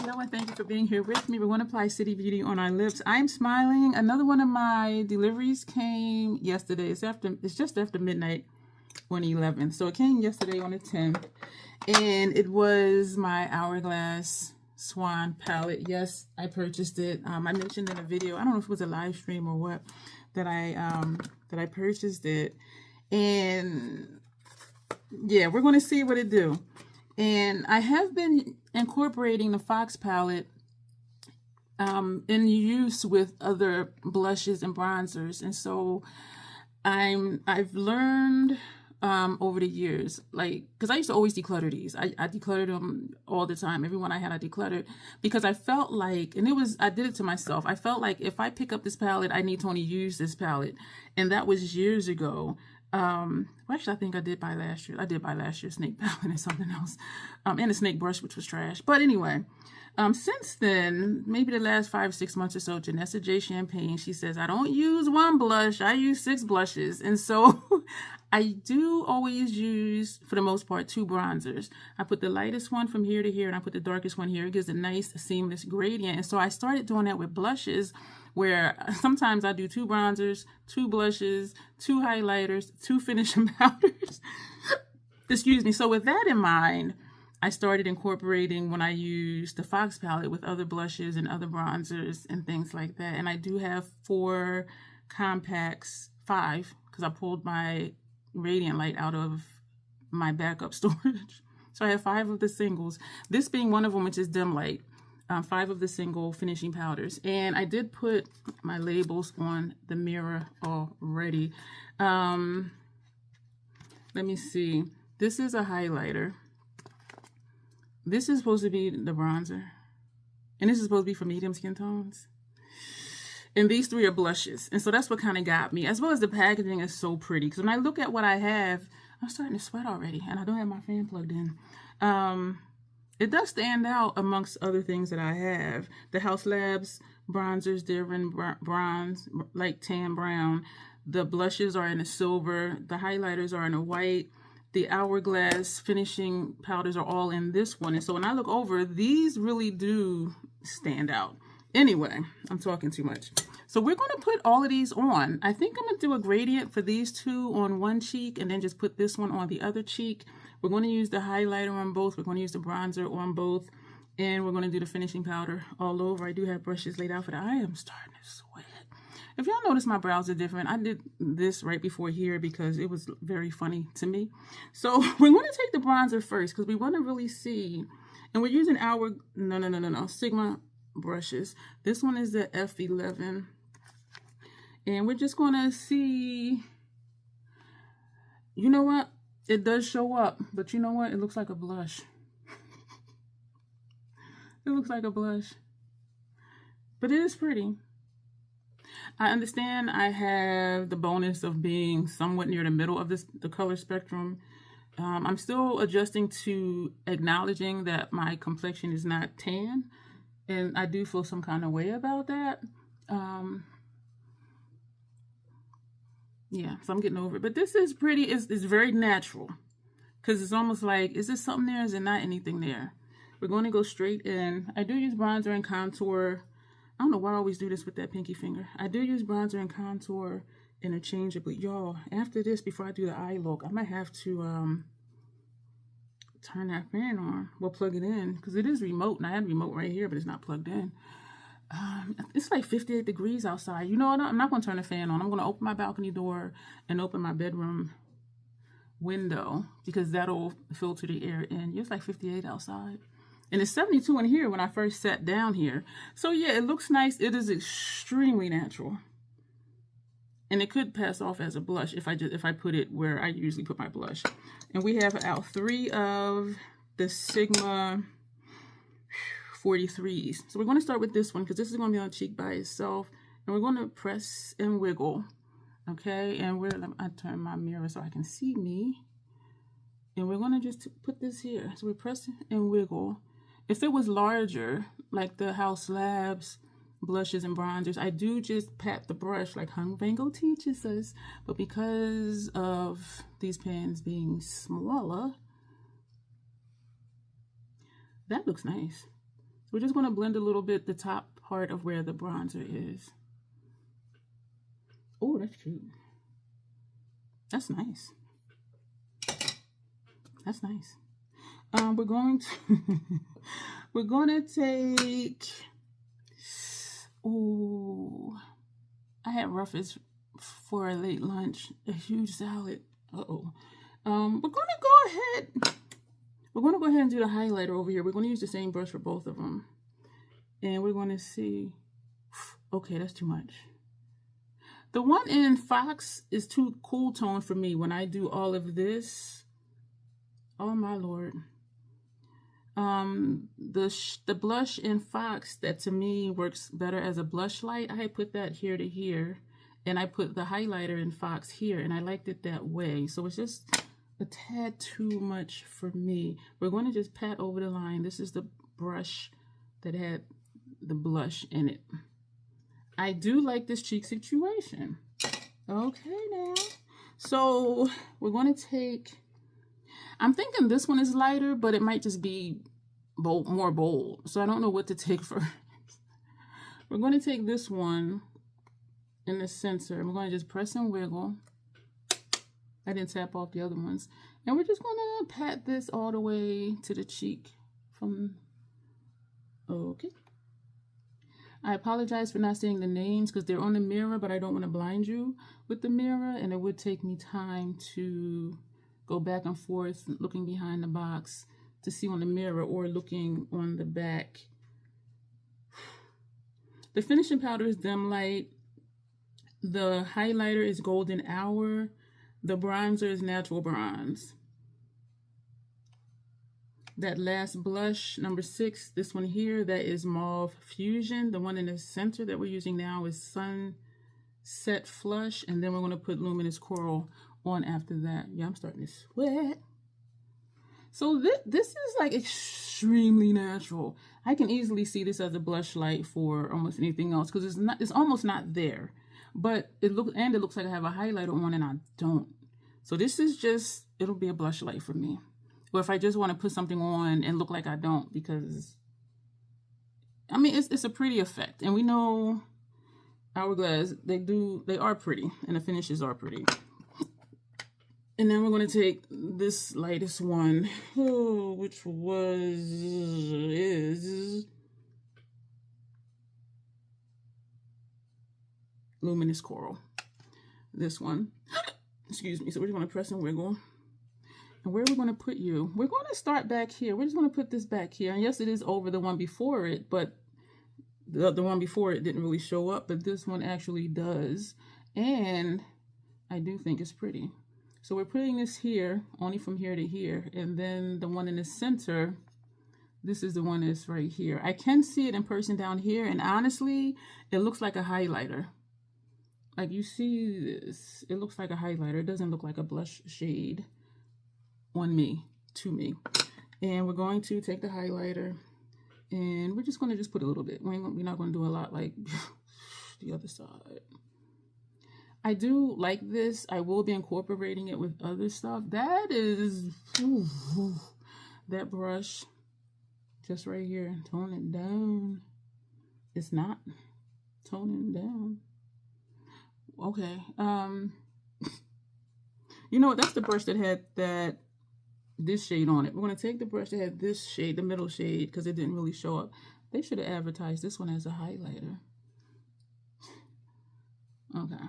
Hello and thank you for being here with me. We're going to apply City Beauty on our lips. I'm smiling. Another one of my deliveries came yesterday. It's just after midnight on the 11th. So it came yesterday on the 10th. And it was my Hourglass Swan palette. Yes, I purchased it. I mentioned in a video, I don't know if it was a live stream or what, that I purchased it. And yeah, we're going to see what it do. And I have been incorporating the Fox palette in use with other blushes and bronzers. And so I've learned over the years, like, because I used to always declutter these. I decluttered them all the time. Every one I had, I decluttered, because I felt like, and I did it to myself. I felt like if I pick up this palette, I need to only use this palette. And that was years ago. Well, actually, I think I did buy last year. I did buy last year's snake palette and something else. And a snake brush, which was trash. But anyway, since then, maybe the last 5 or 6 months or so, Janessa J. Champagne, she says, I don't use one blush, I use 6 blushes. And so I do always use, for the most part, 2 bronzers. I put the lightest one from here to here, and I put the darkest one here. It gives a nice, seamless gradient. And so I started doing that with blushes, where sometimes I do 2 bronzers, 2 blushes, 2 highlighters, 2 finishing powders. Excuse me. So with that in mind, I started incorporating when I use the Fox palette with other blushes and other bronzers and things like that. And I do have 4 compacts, 5, because I pulled my Radiant Light out of my backup storage. So I have 5 of the singles, this being one of them, which is Dim Light. 5 of the single finishing powders. And I did put my labels on the mirror already. Let me see. This is a highlighter. This is supposed to be the bronzer. And this is supposed to be for medium skin tones. And these 3 are blushes. And so that's what kind of got me. As well as the packaging is so pretty. Because when I look at what I have, I'm starting to sweat already. And I don't have my fan plugged in. It does stand out amongst other things that I have. The House Labs bronzers, they're in bronze, like tan brown. The blushes are in a silver. The highlighters are in a white. The Hourglass finishing powders are all in this one. And so when I look over, these really do stand out. Anyway, I'm talking too much. So we're going to put all of these on. I think I'm going to do a gradient for these 2 on one cheek and then just put this one on the other cheek. We're going to use the highlighter on both. We're going to use the bronzer on both. And we're going to do the finishing powder all over. I do have brushes laid out for that. I am starting to sweat. If y'all notice, my brows are different. I did this right before here because it was very funny to me. So we're going to take the bronzer first because we want to really see. And we're using our, Sigma brushes. This one is the F11. And we're just going to see, you know what? It does show up, but you know what? It looks like a blush. It looks like a blush. But it is pretty. I understand I have the bonus of being somewhat near the middle of the color spectrum. I'm still adjusting to acknowledging that my complexion is not tan. And I do feel some kind of way about that. Yeah, so I'm getting over it. But this is pretty. It's very natural. Because it's almost like, is there something there? Is there not anything there? We're going to go straight in. I do use bronzer and contour. I don't know why I always do this with that pinky finger. I do use bronzer and contour interchangeably. Y'all, after this, before I do the eye look, I might have to turn that fan on. Well, plug it in. Because it is remote. And I had a remote right here, but it's not plugged in. It's like 58 degrees outside. You know what? I'm not going to turn the fan on. I'm going to open my balcony door and open my bedroom window because that'll filter the air in. It's like 58 outside. And it's 72 in here when I first sat down here. So yeah, it looks nice. It is extremely natural. And it could pass off as a blush if I put it where I usually put my blush. And we have out 3 of the Sigma 43s. So we're going to start with this one because this is going to be on the cheek by itself. And we're going to press and wiggle. Okay, and I turn my mirror so I can see me. And we're going to just put this here. So we press and wiggle. If it was larger, like the House Labs blushes and bronzers, I do just pat the brush like Hung Bango teaches us. But because of these pans being smaller, that looks nice. We're just going to blend a little bit the top part of where the bronzer is. Oh, that's cute. That's nice. That's nice. We're going to take, oh, I had Ruffles for a late lunch, a huge salad. Uh-oh. We're going to go ahead and do the highlighter over here. We're going to use the same brush for both of them. And we're going to see, okay, that's too much. The one in Fox is too cool tone for me when I do all of this. Oh my Lord. The blush in Fox that to me works better as a blush light, I put that here to here, and I put the highlighter in Fox here, and I liked it that way. So it's just a tad too much for me. We're going to just pat over the line. This is the brush that had the blush in it. I do like this cheek situation. Okay now. So we're going to take, I'm thinking this one is lighter, but it might just be bold, more bold. So I don't know what to take first. We're going to take this one in the center. We're going to just press and wiggle. I didn't tap off the other ones. And we're just going to pat this all the way to the cheek from, okay. I apologize for not saying the names because they're on the mirror, but I don't want to blind you with the mirror, and it would take me time to go back and forth looking behind the box to see on the mirror or looking on the back. The finishing powder is Dim Light. The highlighter is Golden Hour. The bronzer is Natural Bronze. That last blush, number 6, this one here, that is Mauve Fusion. The one in the center that we're using now is Sunset Flush. And then we're going to put Luminous Coral on after that. Yeah, I'm starting to sweat. So this is like extremely natural. I can easily see this as a blush light for almost anything else because it's almost not there. But it looks like I have a highlighter on and I don't. So this is just, it'll be a blush light for me. Or if I just want to put something on and look like I don't, because I mean it's a pretty effect. And we know Hourglass, they are pretty, and the finishes are pretty. And then we're going to take this lightest one, which is Luminous Coral. This one. Excuse me. So we're just going to press and wiggle. And where are we going to put you? We're going to start back here. We're just going to put this back here. And yes, it is over the one before it, but the one before it didn't really show up, but this one actually does. And I do think it's pretty. So we're putting this here, only from here to here. And then the one in the center, this is the one that's right here. I can see it in person down here. And honestly, it looks like a highlighter. Like you see this, it looks like a highlighter. It doesn't look like a blush shade on me, to me. And we're going to take the highlighter and we're just going to put a little bit. We're not going to do a lot like the other side. I do like this. I will be incorporating it with other stuff. That is, that brush just right here, tone it down. It's not toning down. Okay. You know what? That's the brush that had this shade on it. We're going to take the brush that had this shade, the middle shade, because it didn't really show up. They should have advertised this one as a highlighter. Okay.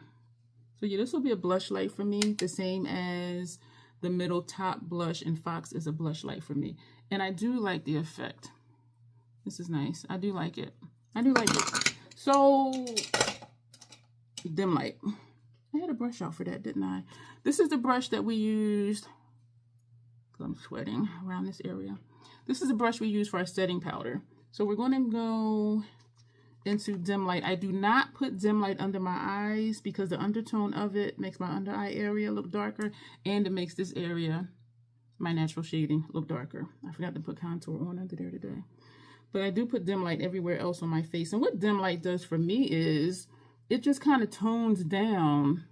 So yeah, this will be a blush light for me, the same as the middle top blush in Fox is a blush light for me. And I do like the effect. This is nice. I do like it. I do like it. So, Dim Light. I had a brush out for that, didn't I? This is the brush that we used. I'm sweating around this area. This is the brush we use for our setting powder. So we're going to go into Dim Light. I do not put Dim Light under my eyes because the undertone of it makes my under eye area look darker, and it makes this area, my natural shading, look darker. I forgot to put contour on under there today. But I do put Dim Light everywhere else on my face. And what Dim Light does for me is it just kind of tones down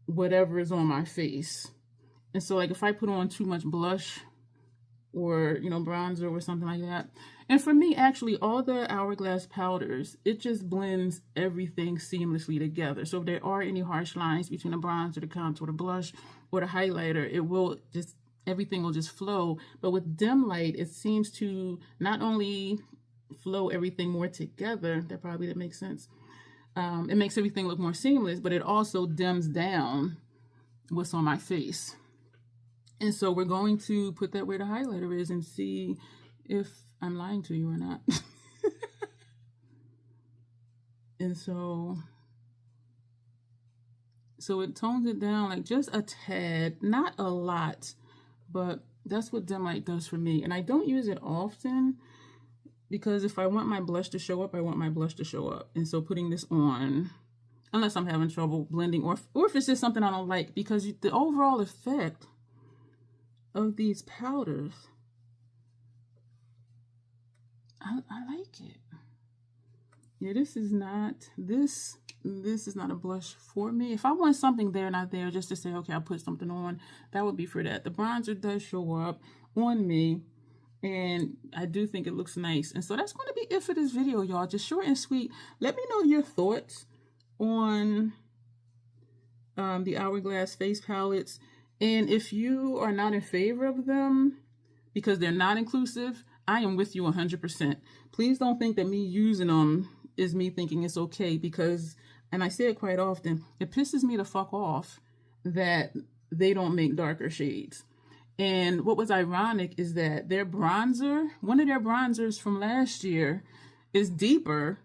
whatever is on my face. And so like if I put on too much blush, or, you know, bronzer or something like that. And for me, actually, all the Hourglass powders, it just blends everything seamlessly together. So if there are any harsh lines between the bronzer, the contour, the blush, or the highlighter, it will just, everything will just flow. But with dim light, it seems to not only flow everything more together, that makes sense. It makes everything look more seamless, but it also dims down what's on my face. And so we're going to put that where the highlighter is and see if I'm lying to you or not. And so it tones it down like just a tad, not a lot, but that's what dim light does for me. And I don't use it often because if I want my blush to show up, I want my blush to show up. And so putting this on, unless I'm having trouble blending or if it's just something I don't like, because the overall effect of these powders, I like it. Yeah, this is not a blush for me. If I want something there, not there, just to say, okay, I'll put something on, that would be for that. The bronzer does show up on me, and I do think it looks nice. And so that's going to be it for this video, y'all. Just short and sweet. Let me know your thoughts on the Hourglass face palettes. And if you are not in favor of them because they're not inclusive, I am with you 100%. Please don't think that me using them is me thinking it's okay, because, and I say it quite often, it pisses me the fuck off that they don't make darker shades. And what was ironic is that their bronzer, one of their bronzers from last year, is deeper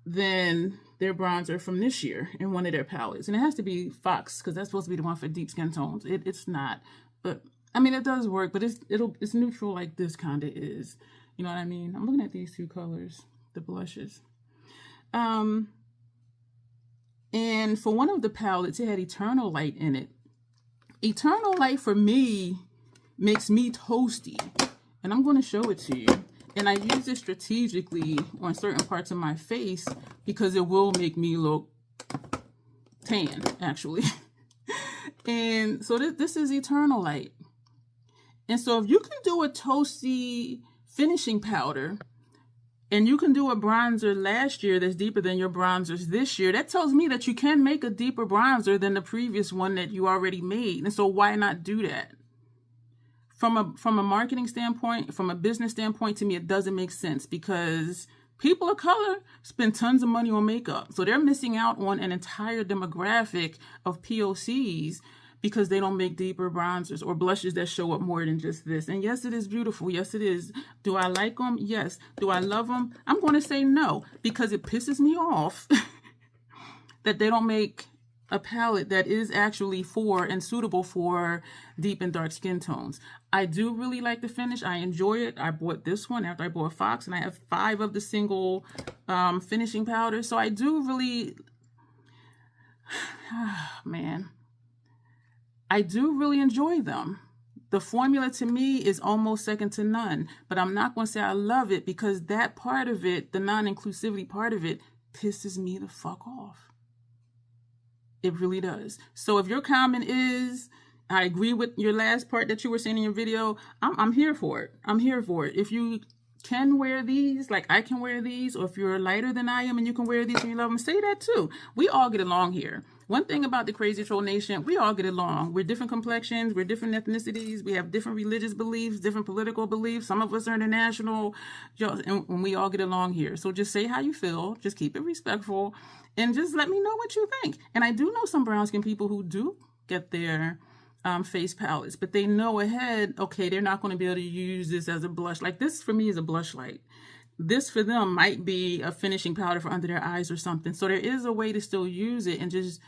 than their bronzer from this year in one of their palettes. And it has to be Fox, because that's supposed to be the one for deep skin tones. It's not. But I mean, it does work, but it's neutral like this kind of is. You know what I mean? I'm looking at these two colors, the blushes. And for one of the palettes, it had Eternal Light in it. Eternal Light for me makes me toasty. And I'm going to show it to you. And I use it strategically on certain parts of my face because it will make me look tan, actually. And so this is Eternal Light. And so if you can do a toasty finishing powder and you can do a bronzer last year that's deeper than your bronzers this year, that tells me that you can make a deeper bronzer than the previous one that you already made. And so why not do that? From a marketing standpoint, from a business standpoint, to me, it doesn't make sense because people of color spend tons of money on makeup. So they're missing out on an entire demographic of POCs because they don't make deeper bronzers or blushes that show up more than just this. And yes, it is beautiful. Yes, it is. Do I like them? Yes. Do I love them? I'm going to say no, because it pisses me off that they don't make a palette that is actually for and suitable for deep and dark skin tones. I do really like the finish. I enjoy it. I bought this one after I bought Fox, and I have 5 of the single finishing powders. So I do really, man, I do really enjoy them. The formula to me is almost second to none, but I'm not going to say I love it because that part of it, the non-inclusivity part of it, pisses me the fuck off. It really does. So if your comment is, I agree with your last part that you were saying in your video, I'm here for it. I'm here for it. If you can wear these, like I can wear these, or if you're lighter than I am and you can wear these and you love them, say that too. We all get along here. One thing about the Crazy Troll Nation, we all get along. We're different complexions, we're different ethnicities, we have different religious beliefs, different political beliefs. Some of us are international, and we all get along here. So just say how you feel, just keep it respectful, and just let me know what you think. And I do know some brown skin people who do get their face palettes, but they know ahead, okay, they're not going to be able to use this as a blush. Like this for me is a blush light. This for them might be a finishing powder for under their eyes or something. So there is a way to still use it and just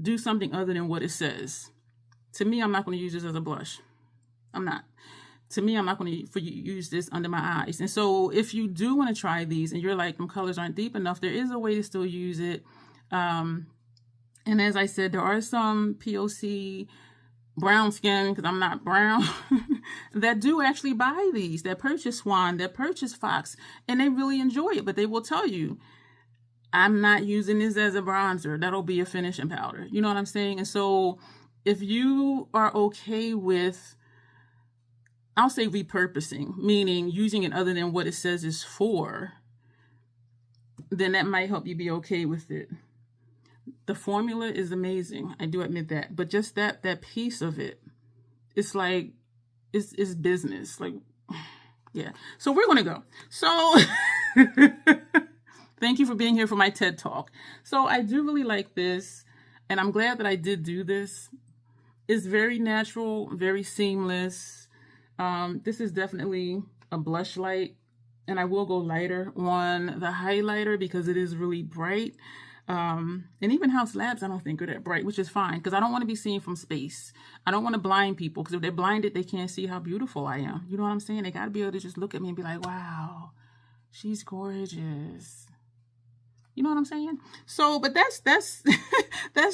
do something other than what it says. To me, I'm not going to use this as a blush. I'm not. To me, I'm not going to use this under my eyes. And so if you do want to try these and you're like, them colors aren't deep enough, there is a way to still use it. And as I said, there are some POC brown skin, because I'm not brown, that do actually buy these, that purchase Swan, that purchase Fox, and they really enjoy it. But they will tell you, I'm not using this as a bronzer. That'll be a finishing powder. You know what I'm saying? And so if you are okay with I'll say repurposing, meaning using it other than what it says is for, then that might help you be okay with it. The formula is amazing. I do admit that. But just that piece of it, it's like, it's business. Like, yeah. So we're going to go. So thank you for being here for my TED Talk. So I do really like this. And I'm glad that I did do this. It's very natural, very seamless. This is definitely a blush light. And I will go lighter on the highlighter because it is really bright. And even House Labs, I don't think are that bright, which is fine because I don't want to be seen from space. I don't want to blind people because if they're blinded, they can't see how beautiful I am. You know what I'm saying? They got to be able to just look at me and be like, wow, she's gorgeous. You know what I'm saying? So, but that's that's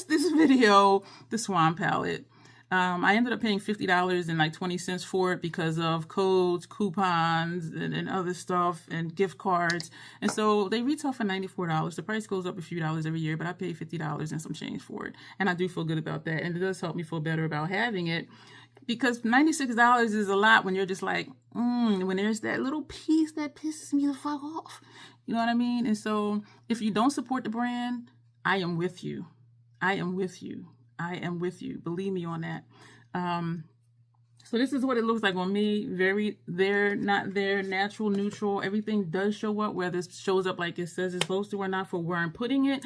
this video, the Swan palette. I ended up paying $50 and like 20 cents for it because of codes, coupons, and other stuff, and gift cards. And so they retail for $94. The price goes up a few dollars every year, but I paid $50 and some change for it. And I do feel good about that. And it does help me feel better about having it because $96 is a lot when you're just like, when there's that little piece that pisses me the fuck off. You know what I mean? And so if you don't support the brand, I am with you. I am with you. I am with you. Believe me on that. So this is what it looks like on me. Very there, not there, natural, neutral. Everything does show up, whether it shows up like it says it's supposed to or not for where I'm putting it.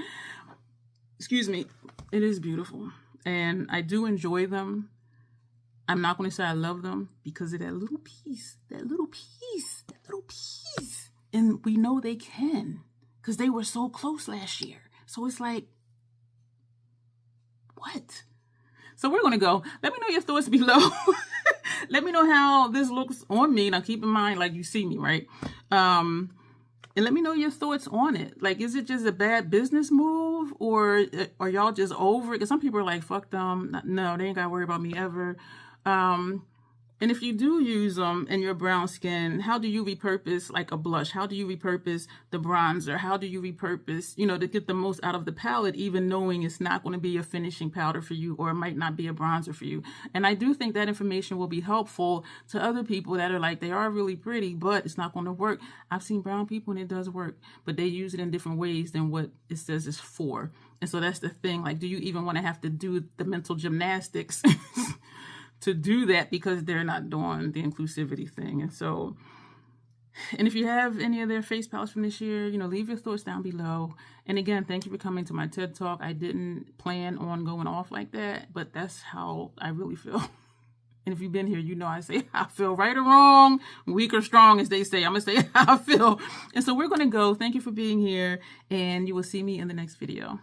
Excuse me. It is beautiful. And I do enjoy them. I'm not going to say I love them because of that little piece, that little piece, that little piece. And we know they can because they were so close last year. So it's like, what? So we're going to go. Let me know your thoughts below. Let me know how this looks on me. Now keep in mind, like you see me, right? And let me know your thoughts on it. Like, is it just a bad business move or are y'all just over it? Because some people are like, fuck them. No, they ain't got to worry about me ever. And if you do use them in your brown skin, how do you repurpose like a blush? How do you repurpose the bronzer? How do you repurpose, you know, to get the most out of the palette, even knowing it's not going to be a finishing powder for you or it might not be a bronzer for you? And I do think that information will be helpful to other people that are like, they are really pretty, but it's not going to work. I've seen brown people and it does work, but they use it in different ways than what it says it's for. And so that's the thing. Like, do you even want to have to do the mental gymnastics to do that because they're not doing the inclusivity thing? And so, and if you have any of their face palettes from this year, you know, leave your thoughts down below. And again, thank you for coming to my TED Talk. I didn't plan on going off like that, but that's how I really feel. And if you've been here, you know I say how I feel, right or wrong, weak or strong, as they say. I'm going to say how I feel. And so we're going to go. Thank you for being here, and you will see me in the next video.